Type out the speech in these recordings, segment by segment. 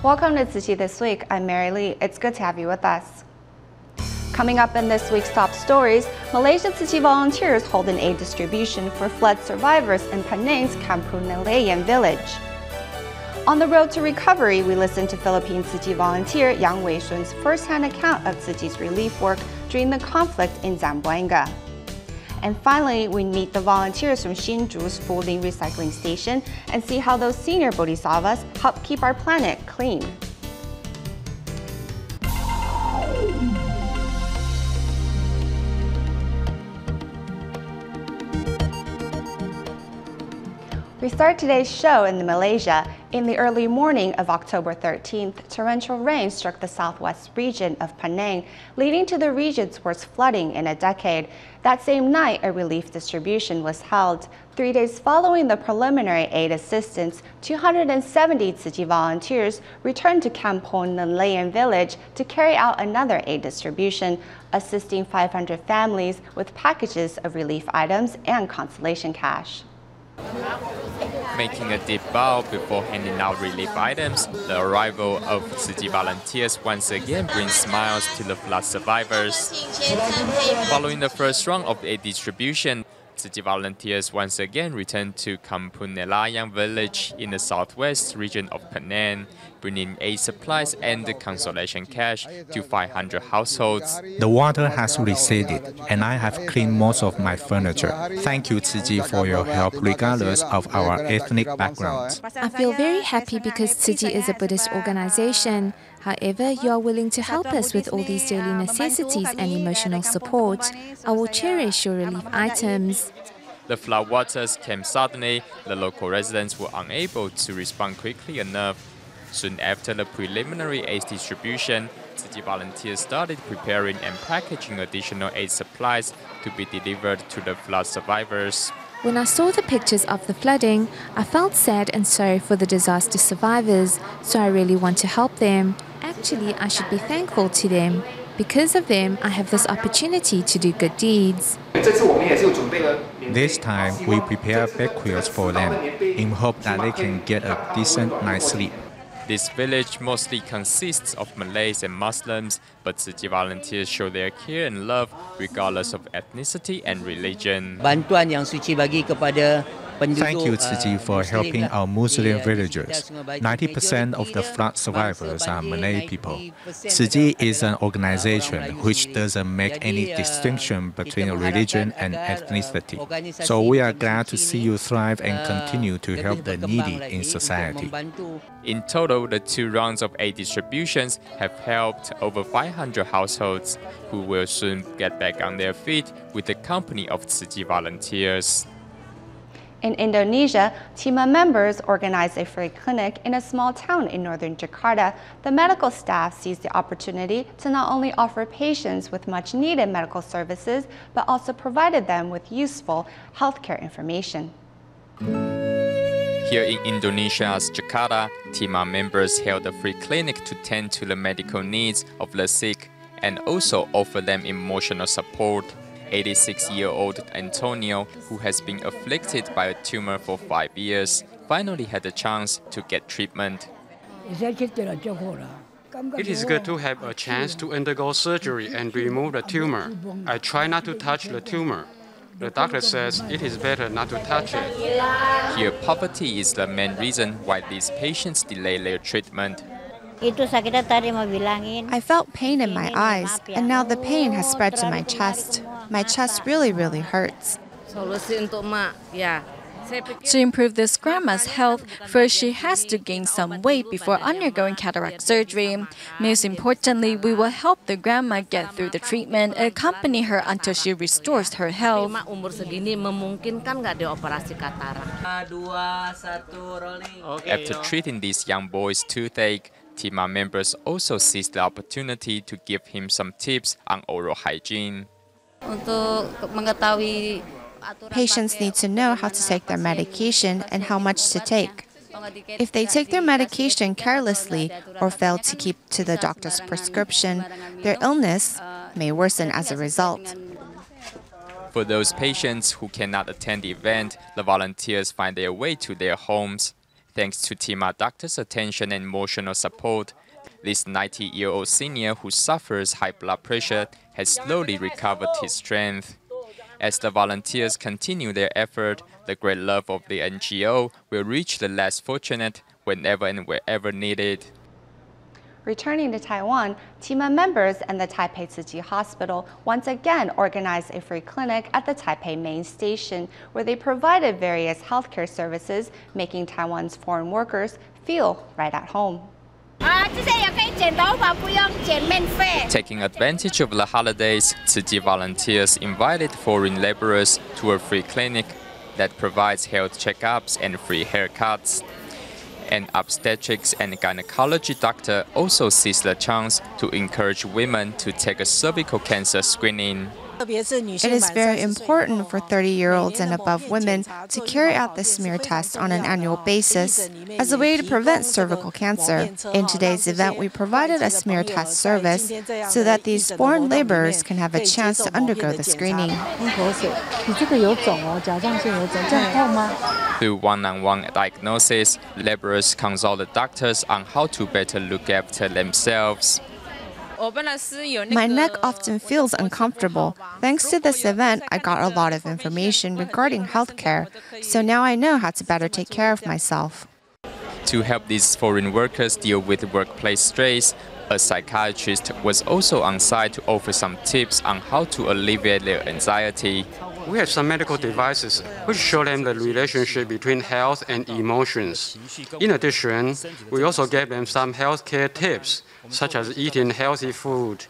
Welcome to Tzu Chi This Week. I'm Mary Lee. It's good to have you with us. Coming up in this week's top stories, Malaysia Tzu Chi volunteers hold an aid distribution for flood survivors in Penang's Kampung Nelayan village. On the road to recovery, we listen to Philippine Tzu Chi volunteer Yang Wei-shun's first-hand account of Tzu Chi's relief work during the conflict in Zamboanga. And finally, we meet the volunteers from Hsinchu's folding recycling station and see how those senior bodhisattvas help keep our planet clean. We start today's show in Malaysia. In the early morning of October 13th, torrential rain struck the southwest region of Penang, leading to the region's worst flooding in a decade. That same night, a relief distribution was held. 3 days following the preliminary aid assistance, 270 Tzu Chi volunteers returned to Kampung Nelayan village to carry out another aid distribution, assisting 500 families with packages of relief items and consolation cash. Making a deep bow before handing out relief items, the arrival of Tzu Chi volunteers once again brings smiles to the flood survivors. Following the first round of aid distribution, Tzu Chi volunteers once again returned to Kampung Nelayan village in the southwest region of Penang, bringing aid supplies and consolation cash to 500 households. The water has receded, and I have cleaned most of my furniture. Thank you, Tzu Chi, for your help regardless of our ethnic backgrounds. I feel very happy because Tzu Chi is a Buddhist organization. However, you are willing to help us with all these daily necessities and emotional support. I will cherish your relief items. The floodwaters came suddenly. The local residents were unable to respond quickly enough. Soon after the preliminary aid distribution, Tzu Chi volunteers started preparing and packaging additional aid supplies to be delivered to the flood survivors. When I saw the pictures of the flooding, I felt sad and sorry for the disaster survivors, so I really want to help them. Actually, I should be thankful to them. Because of them, I have this opportunity to do good deeds. This time, we prepare bed quilts for them in hope that they can get a decent night's sleep. This village mostly consists of Malays and Muslims, but Tzu Chi volunteers show their care and love regardless of ethnicity and religion. Thank you, Tzu Chi, for helping our Muslim villagers. 90% of the flood survivors are Malay people. Tzu Chi is an organization which doesn't make any distinction between religion and ethnicity. So we are glad to see you thrive and continue to help the needy in society. In total, the 2 rounds of aid distributions have helped over 500 households, who will soon get back on their feet with the company of Tzu Chi volunteers. In Indonesia, TIMA members organized a free clinic in a small town in northern Jakarta. The medical staff seized the opportunity to not only offer patients with much-needed medical services, but also provided them with useful healthcare information. Here in Indonesia's Jakarta, TIMA members held a free clinic to tend to the medical needs of the sick and also offer them emotional support. 86-year-old Antonio, who has been afflicted by a tumor for 5 years, finally had the chance to get treatment. It is good to have a chance to undergo surgery and remove the tumor. I try not to touch the tumor. The doctor says it is better not to touch it. Here, poverty is the main reason why these patients delay their treatment. I felt pain in my eyes, and now the pain has spread to my chest. My chest really hurts. To improve this grandma's health, first she has to gain some weight before undergoing cataract surgery. Most importantly, we will help the grandma get through the treatment and accompany her until she restores her health. After treating this young boy's toothache, TIMA members also seized the opportunity to give him some tips on oral hygiene. Patients need to know how to take their medication and how much to take. If they take their medication carelessly or fail to keep to the doctor's prescription, their illness may worsen as a result. For those patients who cannot attend the event, the volunteers find their way to their homes. Thanks to Tima doctor's attention and emotional support, this 90-year-old senior who suffers high blood pressure has slowly recovered his strength. As the volunteers continue their effort, the great love of the NGO will reach the less fortunate whenever and wherever needed. Returning to Taiwan, Tima members and the Taipei Tzu Chi Hospital once again organized a free clinic at the Taipei main station, where they provided various healthcare services, making Taiwan's foreign workers feel right at home. Taking advantage of the holidays, Tzu Chi volunteers invited foreign laborers to a free clinic that provides health checkups and free haircuts. An obstetrics and gynecology doctor also seized the chance to encourage women to take a cervical cancer screening. It is very important for 30-year-olds and above women to carry out the smear test on an annual basis as a way to prevent cervical cancer. In today's event, we provided a smear test service so that these foreign laborers can have a chance to undergo the screening. Through one-on-one diagnosis, laborers consult the doctors on how to better look after themselves. My neck often feels uncomfortable. Thanks to this event, I got a lot of information regarding healthcare, so now I know how to better take care of myself. To help these foreign workers deal with workplace stress, a psychiatrist was also on site to offer some tips on how to alleviate their anxiety. We have some medical devices which show them the relationship between health and emotions. In addition, we also gave them some healthcare tips, such as eating healthy food,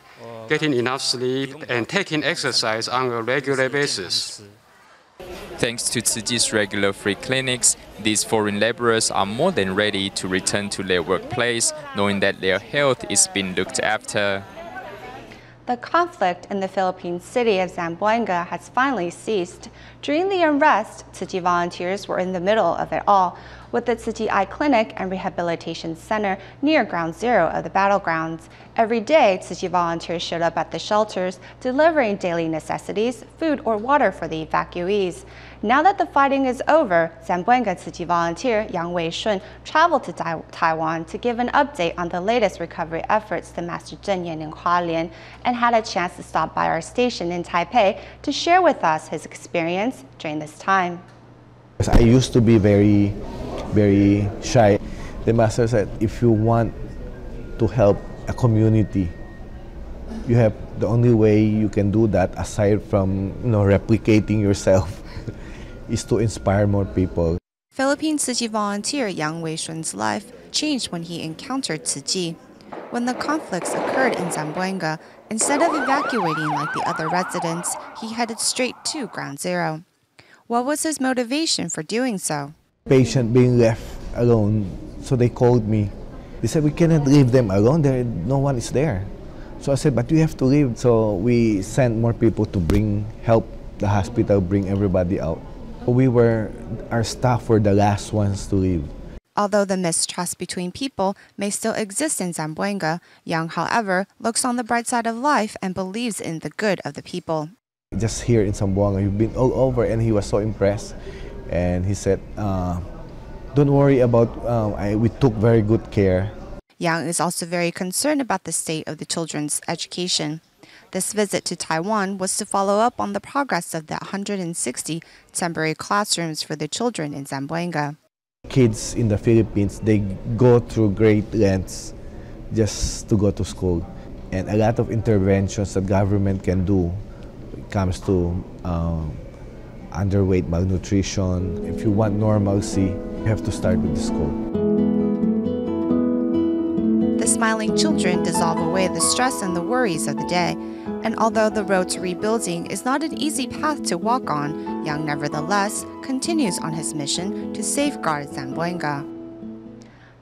getting enough sleep, and taking exercise on a regular basis. Thanks to Tzu Chi's regular free clinics, these foreign laborers are more than ready to return to their workplace, knowing that their health is being looked after. The conflict in the Philippine city of Zamboanga has finally ceased. During the unrest, Tzu Chi volunteers were in the middle of it all, with the Tzu Chi Eye Clinic and Rehabilitation Center near Ground Zero of the battlegrounds. Every day, Tzu Chi volunteers showed up at the shelters, delivering daily necessities, food or water for the evacuees. Now that the fighting is over, Zamboanga Tzu Chi volunteer Yang Wei-shun traveled to Taiwan to give an update on the latest recovery efforts to Master Zhen Yan in Hualien, and had a chance to stop by our station in Taipei to share with us his experience during this time. I used to be very shy. The master said, if you want to help a community, you have the only way you can do that, aside from replicating yourself, is to inspire more people. Philippine Tzu Chi volunteer Yang Wei-shun's life changed when he encountered Tzu Chi. When the conflicts occurred in Zamboanga, instead of evacuating like the other residents, he headed straight to Ground Zero. What was his motivation for doing so? Patient being left alone, so they called me. They said, we cannot leave them alone, no one is there. So I said, but you have to leave. So we sent more people to help the hospital, bring everybody out. Our staff were the last ones to leave. Although the mistrust between people may still exist in Zamboanga, Yang, however, looks on the bright side of life and believes in the good of the people. Just here in Zamboanga, you've been all over, and he was so impressed. And he said, don't worry about, we took very good care. Yang is also very concerned about the state of the children's education. This visit to Taiwan was to follow up on the progress of the 160 temporary classrooms for the children in Zamboanga. Kids in the Philippines, they go through great lengths just to go to school. And a lot of interventions that government can do when it comes to underweight, malnutrition. If you want normalcy, you have to start with the school. The smiling children dissolve away the stress and the worries of the day. And although the road to rebuilding is not an easy path to walk on, Yang nevertheless continues on his mission to safeguard Zamboanga.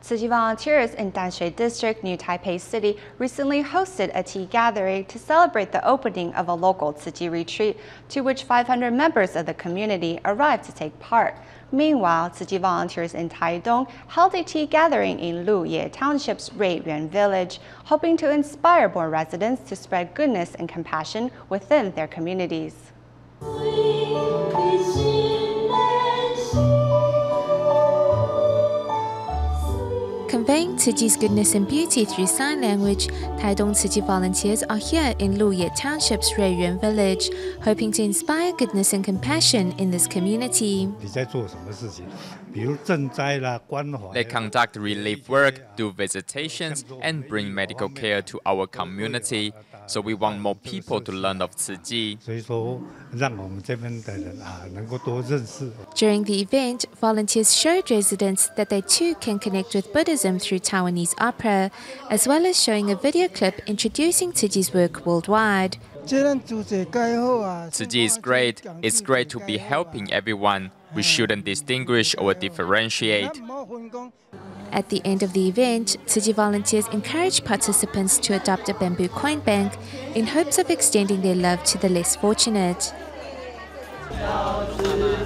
Tzu Chi volunteers in Danshui District, New Taipei City, recently hosted a tea gathering to celebrate the opening of a local Tzu Chi retreat, to which 500 members of the community arrived to take part. Meanwhile, Tzu Chi volunteers in Taidong held a tea gathering in Luye Township's Ruiyuan village, hoping to inspire more residents to spread goodness and compassion within their communities. Conveying Tzu Chi's goodness and beauty through sign language, Taidong Tzu Chi volunteers are here in Luyue Township's Ruiyuan village, hoping to inspire goodness and compassion in this community. They conduct relief work, do visitations, and bring medical care to our community. So we want more people to learn of Tzu Chi. During the event, volunteers showed residents that they too can connect with Buddhism through Taiwanese opera, as well as showing a video clip introducing Tzu Chi's work worldwide. Tzu Chi is great. It's great to be helping everyone. We shouldn't distinguish or differentiate. At the end of the event, Tzu Chi volunteers encourage participants to adopt a bamboo coin bank in hopes of extending their love to the less fortunate.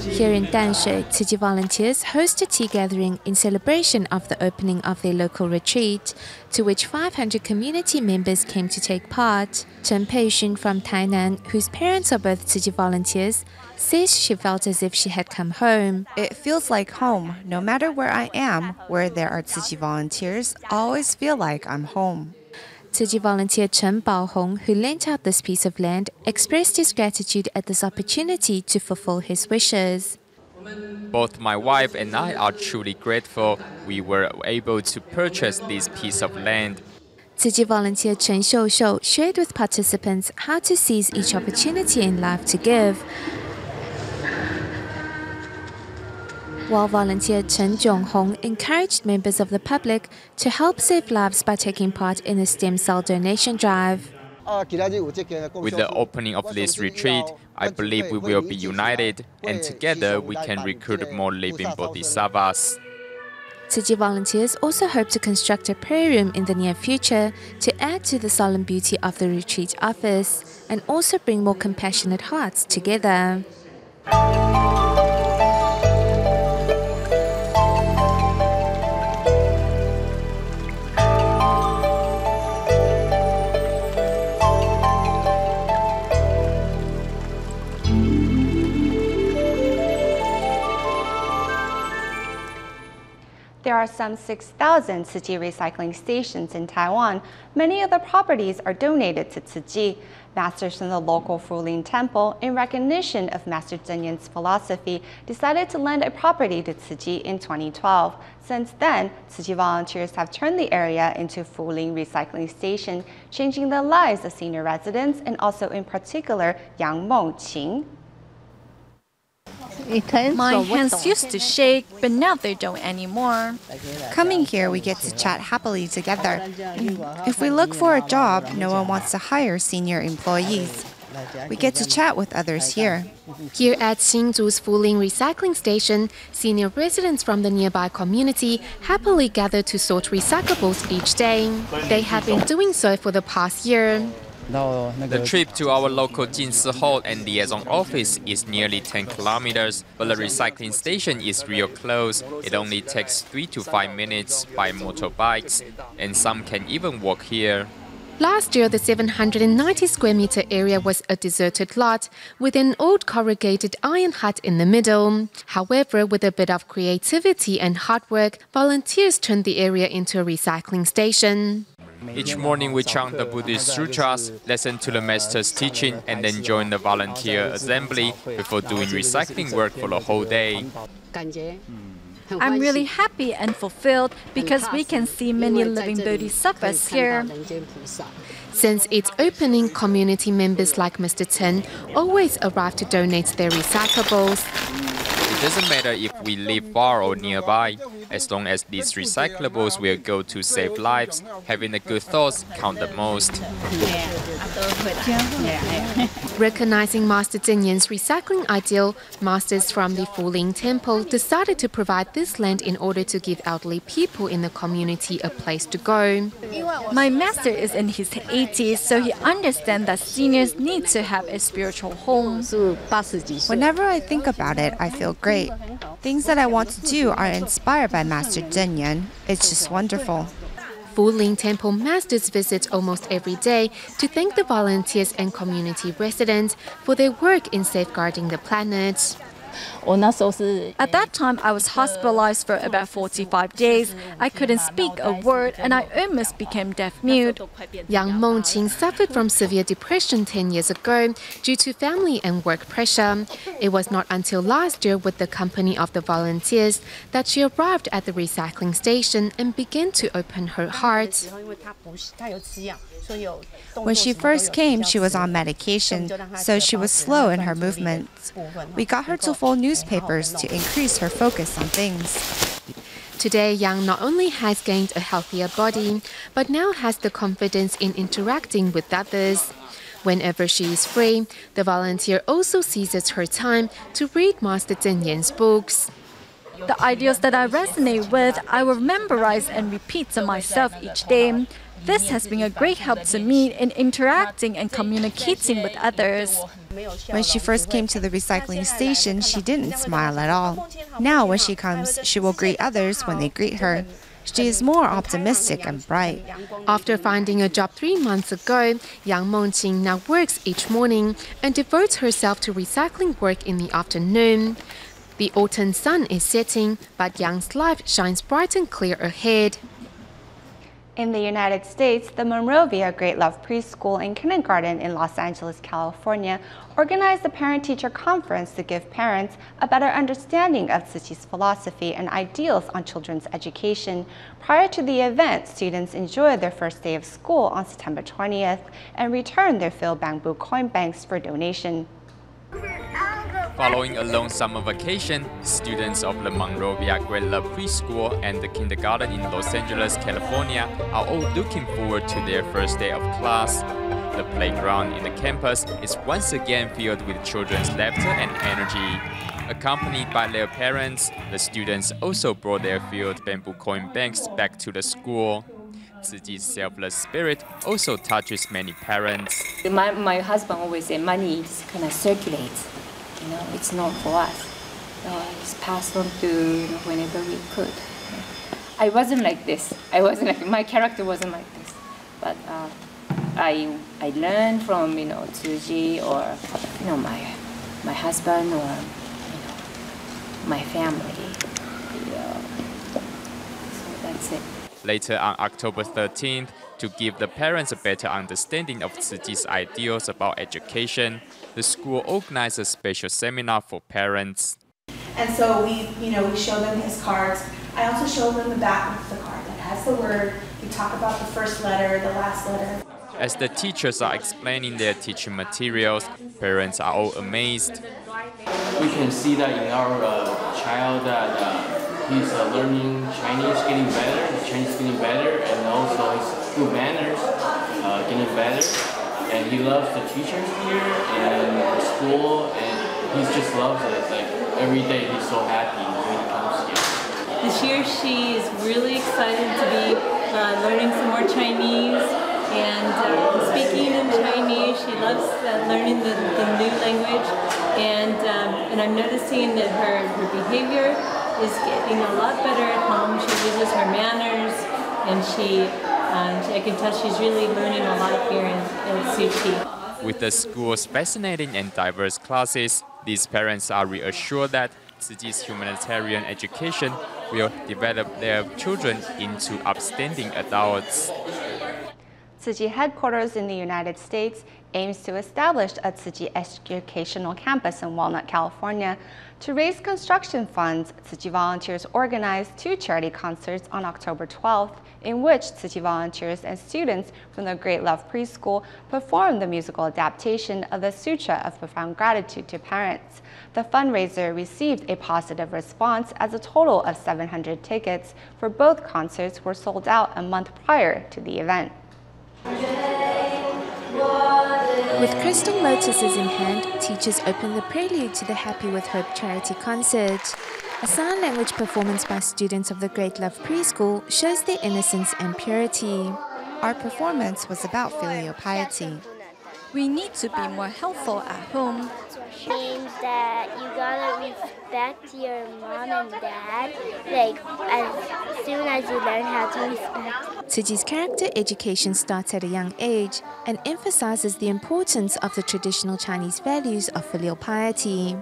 Here in Danshui, Tzu Chi volunteers host a tea gathering in celebration of the opening of their local retreat, to which 500 community members came to take part. Chen Peixun from Tainan, whose parents are both Tzu Chi volunteers, says she felt as if she had come home. It feels like home. No matter where I am, where there are Tzu Chi volunteers, I always feel like I'm home. Tzu Chi volunteer Chen Baohong, who lent out this piece of land, expressed his gratitude at this opportunity to fulfill his wishes. Both my wife and I are truly grateful we were able to purchase this piece of land. Tzu Chi volunteer Chen Xiuxiu shared with participants how to seize each opportunity in life to give, while volunteer Chen Zhonghong encouraged members of the public to help save lives by taking part in a stem cell donation drive. With the opening of this retreat, I believe we will be united, and together we can recruit more living bodhisattvas. Tzu Chi volunteers also hope to construct a prayer room in the near future to add to the solemn beauty of the retreat office and also bring more compassionate hearts together. There are some 6,000 Tzu Chi recycling stations in Taiwan. Many of the properties are donated to Tzu Chi. Masters from the local Fuling Temple, in recognition of Master Tzu Yan's philosophy, decided to lend a property to Tzu Chi in 2012. Since then, Tzu Chi volunteers have turned the area into Fuling Recycling Station, changing the lives of senior residents and also in particular Yang Mengqing. My hands used to shake, but now they don't anymore. Coming here, we get to chat happily together. If we look for a job, no one wants to hire senior employees. We get to chat with others here. Here at Hsinchu's Fuling Recycling Station, senior residents from the nearby community happily gather to sort recyclables each day. They have been doing so for the past year. The trip to our local Jinsi Hall and liaison office is nearly 10 kilometers, but the recycling station is real close. It only takes 3 to 5 minutes by motorbikes, and some can even walk here. Last year, the 790 square meter area was a deserted lot with an old corrugated iron hut in the middle. However, with a bit of creativity and hard work, volunteers turned the area into a recycling station. Each morning we chant the Buddhist sutras, listen to the master's teaching, and then join the volunteer assembly before doing recycling work for the whole day. I'm really happy and fulfilled because we can see many living bodhisattvas here. Since its opening, community members like Mr. Chen always arrive to donate their recyclables. It doesn't matter if we live far or nearby. As long as these recyclables will go to save lives, having the good thoughts count the most. Recognizing Master Tzu Yan's recycling ideal, masters from the Fuling Temple decided to provide this land in order to give elderly people in the community a place to go. My master is in his 80s, so he understands that seniors need to have a spiritual home. Whenever I think about it, I feel great. Things that I want to do are inspired by Master Tzu Yan. It's just wonderful. Fuling Temple masters visit almost every day to thank the volunteers and community residents for their work in safeguarding the planet. At that time, I was hospitalized for about 45 days. I couldn't speak a word, and I almost became deaf-mute. Young Mengqing suffered from severe depression 10 years ago due to family and work pressure. It was not until last year, with the company of the volunteers, that she arrived at the recycling station and began to open her heart. When she first came, she was on medication, so she was slow in her movements. We got her to fold newspapers to increase her focus on things. Today, Yang not only has gained a healthier body, but now has the confidence in interacting with others. Whenever she is free, the volunteer also seizes her time to read Master Zheng Yan's books. The ideas that I resonate with, I will memorize and repeat to myself each day. This has been a great help to me in interacting and communicating with others. When she first came to the recycling station, she didn't smile at all. Now, when she comes, she will greet others when they greet her. She is more optimistic and bright. After finding a job 3 months ago, Yang Mengqing now works each morning and devotes herself to recycling work in the afternoon. The autumn sun is setting, but Yang's life shines bright and clear ahead. In the United States, the Monrovia Great Love Preschool and Kindergarten in Los Angeles, California, organized a parent-teacher conference to give parents a better understanding of Tzu Chi's philosophy and ideals on children's education. Prior to the event, students enjoyed their first day of school on September 20th and returned their filled bamboo coin banks for donation. Following a long summer vacation, students of the Monrovia Great Love Preschool and the kindergarten in Los Angeles, California are all looking forward to their first day of class. The playground in the campus is once again filled with children's laughter and energy. Accompanied by their parents, the students also brought their filled bamboo coin banks back to the school. Tzu Chi's selfless spirit also touches many parents. My husband always said money just kind of circulates. You know, it's not for us. It's passed on to whenever we could. I wasn't like this. My character wasn't like this. But I learned from Tzu Chi or my husband or my family. So that's it. Later on October 13th, to give the parents a better understanding of Tzu Chi's ideals about education, the school organized a special seminar for parents. And so we show them his cards. I also show them the back of the card that has the word. We talk about the first letter, the last letter. As the teachers are explaining their teaching materials, parents are all amazed. We can see that in our child that he's learning Chinese, getting better, his Chinese getting better, and also his good manners getting better. And he loves the teachers here and the school, and he just loves it. Like every day he's so happy when he comes here. This year she is really excited to be learning some more Chinese and speaking in Chinese. She loves learning the new language, and I'm noticing that her behavior is getting a lot better at home. She uses her manners, and I can tell she's really learning a lot here in Tzu Chi. With the school's fascinating and diverse classes, these parents are reassured that Tzu Chi's humanitarian education will develop their children into upstanding adults. Tzu Chi headquarters in the United States aims to establish a Tzu Chi educational campus in Walnut, California. To raise construction funds, Tzu Chi volunteers organized 2 charity concerts on October 12th, in which Tzu Chi volunteers and students from the Great Love Preschool performed the musical adaptation of the Sutra of Profound Gratitude to Parents. The fundraiser received a positive response, as a total of 700 tickets for both concerts were sold out a month prior to the event. With crystal lotuses in hand, teachers open the prelude to the Happy with Hope charity concert. A sign language performance by students of the Great Love Preschool shows their innocence and purity. Our performance was about filial piety. We need to be more helpful at home. Means that you gotta respect your mom and dad, as soon as you learn how to respect. Tzu Chi's character education starts at a young age and emphasizes the importance of the traditional Chinese values of filial piety.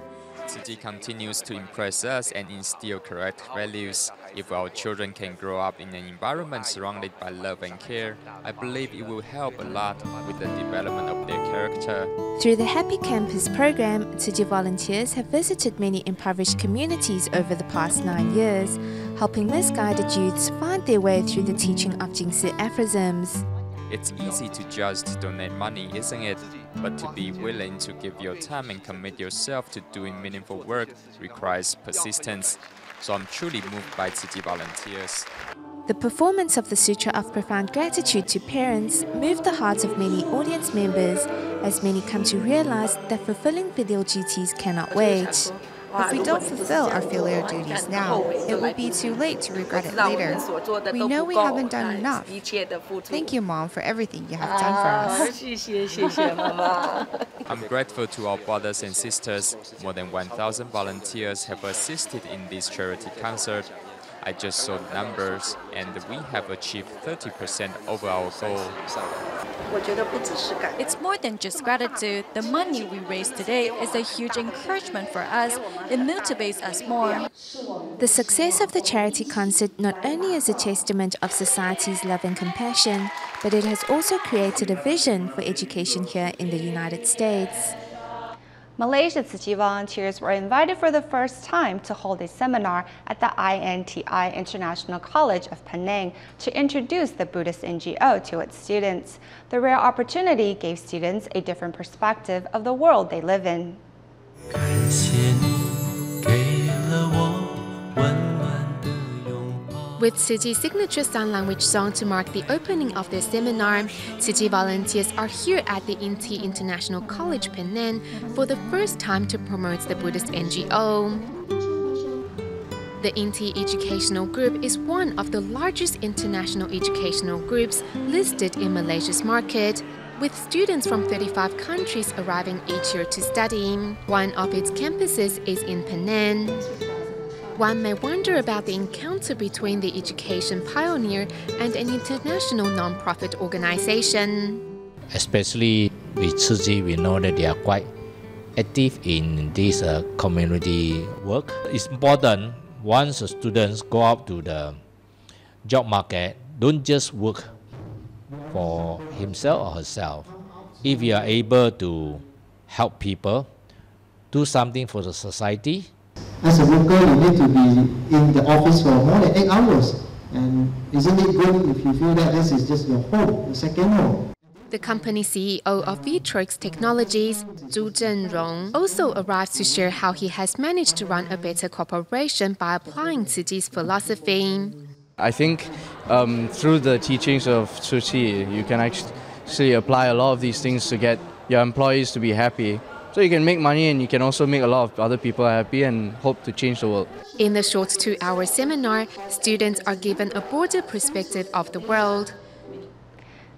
Tzu Chi continues to impress us and instill correct values. If our children can grow up in an environment surrounded by love and care, I believe it will help a lot with the development of their character. Through the Happy Campus program, Tzu Chi volunteers have visited many impoverished communities over the past 9 years, helping misguided youths find their way through the teaching of Jingsi aphorisms. It's easy to just donate money, isn't it? But to be willing to give your time and commit yourself to doing meaningful work requires persistence. So I'm truly moved by Tzu Chi volunteers. The performance of the Sutra of Profound Gratitude to Parents moved the hearts of many audience members, as many come to realize that fulfilling filial duties cannot wait. If we don't fulfill our filial duties now, it will be too late to regret it later. We know we haven't done enough. Thank you, Mom, for everything you have done for us. I'm grateful to our brothers and sisters. More than 1,000 volunteers have assisted in this charity concert. I just saw the numbers, and we have achieved 30% over our goal. It's more than just gratitude. The money we raise today is a huge encouragement for us. It motivates us more. The success of the charity concert not only is a testament of society's love and compassion, but it has also created a vision for education here in the United States. Malaysia Tzu Chi volunteers were invited for the first time to hold a seminar at the INTI International College of Penang to introduce the Buddhist NGO to its students. The rare opportunity gave students a different perspective of the world they live in. With Tzu Chi's signature sign language song to mark the opening of their seminar, Tzu Chi volunteers are here at the INTI International College Penang for the first time to promote the Buddhist NGO. The INTI Educational Group is one of the largest international educational groups listed in Malaysia's market, with students from 35 countries arriving each year to study. One of its campuses is in Penang. One may wonder about the encounter between the education pioneer and an international non-profit organization. Especially with Tzu Chi, we know that they are quite active in this community work. It's important once the students go out to the job market, don't just work for himself or herself. If you are able to help people, do something for the society. As a worker, you need to be in the office for more than 8 hours. And isn't it good if you feel that this is just your home, your second home? The company CEO of Vitrox Technologies, Zhu Zhenrong, also arrives to share how he has managed to run a better corporation by applying Tzu Chi's philosophy. I think through the teachings of Tzu Chi, you can actually apply a lot of these things to get your employees to be happy. So you can make money and you can also make a lot of other people happy and hope to change the world. In the short 2-hour seminar, students are given a broader perspective of the world.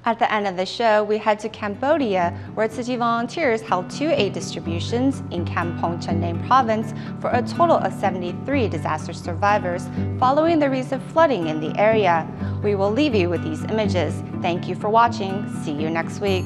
At the end of the show, we head to Cambodia, where Tzu Chi volunteers held 2 aid distributions in Kampong Chhnang province for a total of 73 disaster survivors following the recent flooding in the area. We will leave you with these images. Thank you for watching. See you next week.